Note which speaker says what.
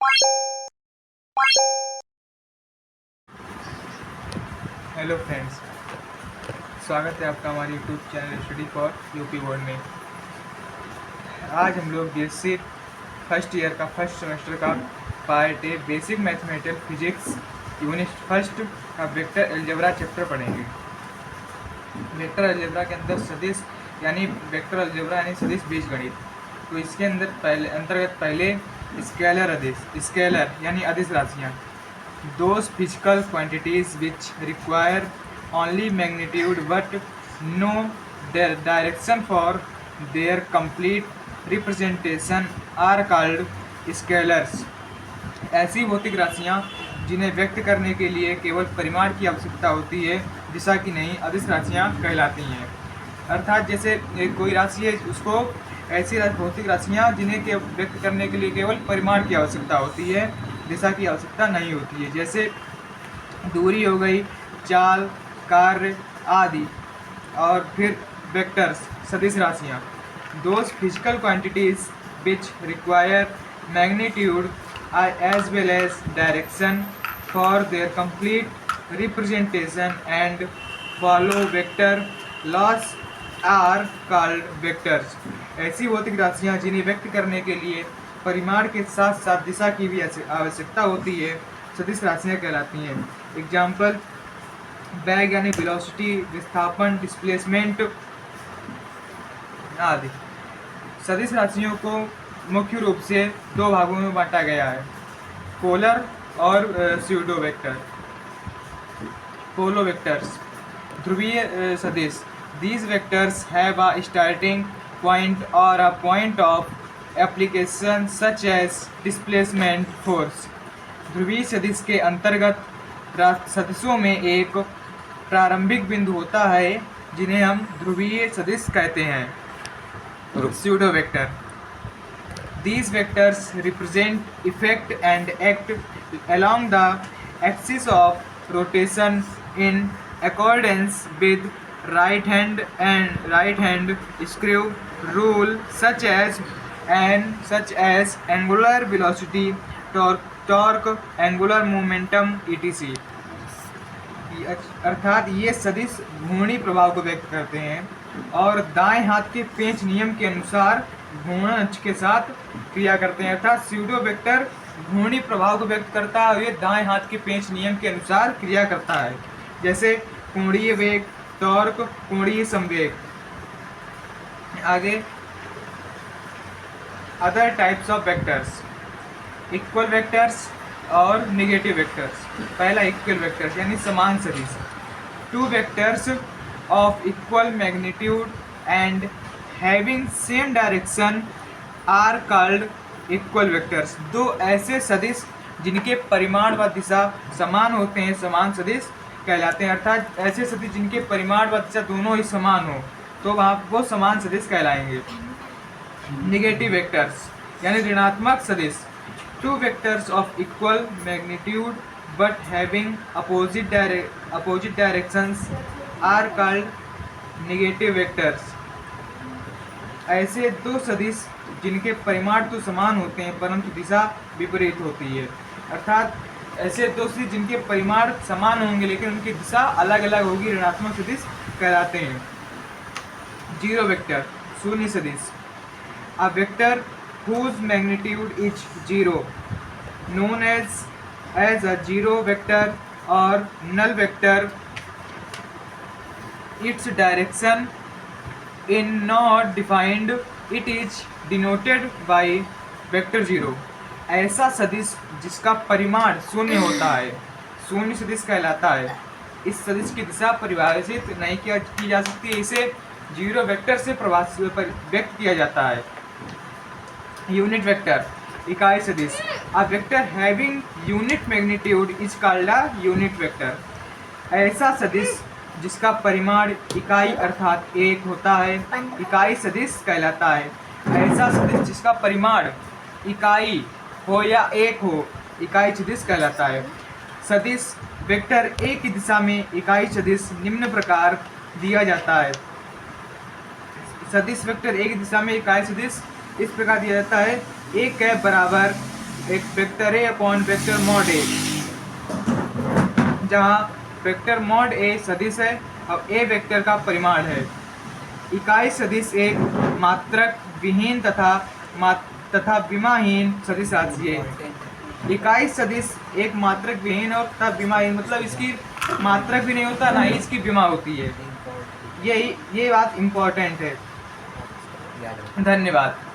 Speaker 1: Hello friends, स्वागत है आपका हमारे YouTube channel study for UP board में। आज हम लोग बीएससी फर्स्ट ईयर का फर्स्ट सेमेस्टर का part A basic mathematical physics unit first का वेक्टर अलजेब्रा चैप्टर पढ़ेंगे। वेक्टर अलजेब्रा के अंदर सदिश यानी वेक्टर अलजेब्रा यानी सदिश बीजगणित। तो इसके अंतर्गत पहले स्केलर यानी अदिश राशियाँ, those physical quantities which require only magnitude but no direction for their complete representation are called scalars। ऐसी भौतिक राशियाँ जिन्हें व्यक्त करने के लिए केवल परिमाण की आवश्यकता होती है, दिशा की नहीं, अदिश राशियाँ कहलाती हैं। अर्थात जैसे कोई राशि है, उसको ऐसी भौतिक राशियाँ जिन्हें व्यक्त करने के लिए केवल परिमाण की आवश्यकता होती है, दिशा की आवश्यकता नहीं होती है। जैसे दूरी हो गई, चाल, कार्य आदि। और फिर वेक्टर्स सदिश राशियाँ, those physical quantities which require magnitude as well as direction for their complete representation and follow vector laws are called vectors. ऐसी भौतिक राशियाँ जिन्हें व्यक्त करने के लिए परिमाण के साथ साथ दिशा की भी आवश्यकता होती है, सदिश राशियाँ कहलाती हैं। एग्जाम्पल वेग यानी वेलोसिटी, विस्थापन, डिस्प्लेसमेंट आदि। सदिश राशियों को मुख्य रूप से दो भागों में बांटा गया है, पोलर और स्यूडो वेक्टर। पोलो वेक्टर्स, ध्रुवीय सदिश, these vectors have a starting point or a point of application such as displacement force। ध्रुवीय सदिश के अंतर्गत सदिशों में एक प्रारंभिक बिंदु होता है जिन्हें हम ध्रुवीय सदिश कहते हैं। Pseudo vector, these vectors represent effect and act along the axis of rotation in accordance with right hand screw rule such as angular velocity, torque, angular momentum etc। अर्थात ये सदिश घूर्णी प्रभाव को व्यक्त करते हैं और दाएं हाथ के पेंच नियम के अनुसार घूर्णन अक्ष के साथ क्रिया करते हैं। अर्थात स्यूडो वेक्टर घूर्णी प्रभाव को व्यक्त करता है और ये दाएं हाथ के पेंच नियम के अनुसार क्रिया करता है। जैसे कोणीय वेग, टॉर्क, कोणीय संवेग। आगे other types of vectors, equal vectors और नेगेटिव वेक्टर्स। पहला इक्वल वेक्टर्स यानी समान सदिश, two vectors of equal magnitude and having same direction are called equal vectors. दो ऐसे सदिश जिनके परिमाण व दिशा समान होते हैं, समान सदिश कहलाते हैं। अर्थात ऐसे सदिश जिनके परिमाण व दिशा दोनों ही समान हो तो वहाँ वो समान सदिश कहलाएंगे। नेगेटिव वेक्टर्स यानी ऋणात्मक सदिश, two vectors of equal magnitude but having opposite directions are called negative vectors. ऐसे दो सदिश जिनके परिमाण तो समान होते हैं परंतु दिशा विपरीत होती है। अर्थात ऐसे दो सदिश जिनके परिमाण समान होंगे लेकिन उनकी दिशा अलग अलग होगी, ऋणात्मक सदिश कहलाते हैं। जीरो वेक्टर, शून्य सदिश, a vector whose magnitude is zero known as a zero vector or null vector। its direction is not defined, it is denoted by vector zero। ऐसा सदिश जिसका परिमाण शून्य होता है, शून्य सदिश कहलाता है। इस सदिश की दिशा परिभाषित नहीं की जा सकती, इसे जीरो वेक्टर से व्यक्त किया जाता है। यूनिट वेक्टर, इकाई सदिश, a vector having unit magnitude is called a unit vector. ऐसा सदिश जिसका परिमाण इकाई अर्थात एक होता है, इकाई सदिश कहलाता है। ऐसा सदिश जिसका परिमाण इकाई हो या एक हो, इकाई सदिश कहलाता है। सदिश वेक्टर ए की दिशा में इकाई सदिश निम्न प्रकार दिया जाता है। सदिश वेक्टर ए की दिशा में इकाई सदिश इस प्रकार दिया जाता है, ए कैप बराबर एक vector A upon vector mod A, जहाँ वेक्टर मॉड ए सदिश है और ए वेक्टर का परिमाण है। इकाई सदिश एक मात्रक विहीन तथा विमाहीन सदिश राशि है। इकाई सदिश एक मात्रक विहीन और तथा विमाहीन, मतलब इसकी मात्रक भी नहीं होता ना ही इसकी विमा होती है। ये बात इम्पोर्टेंट है। धन्यवाद।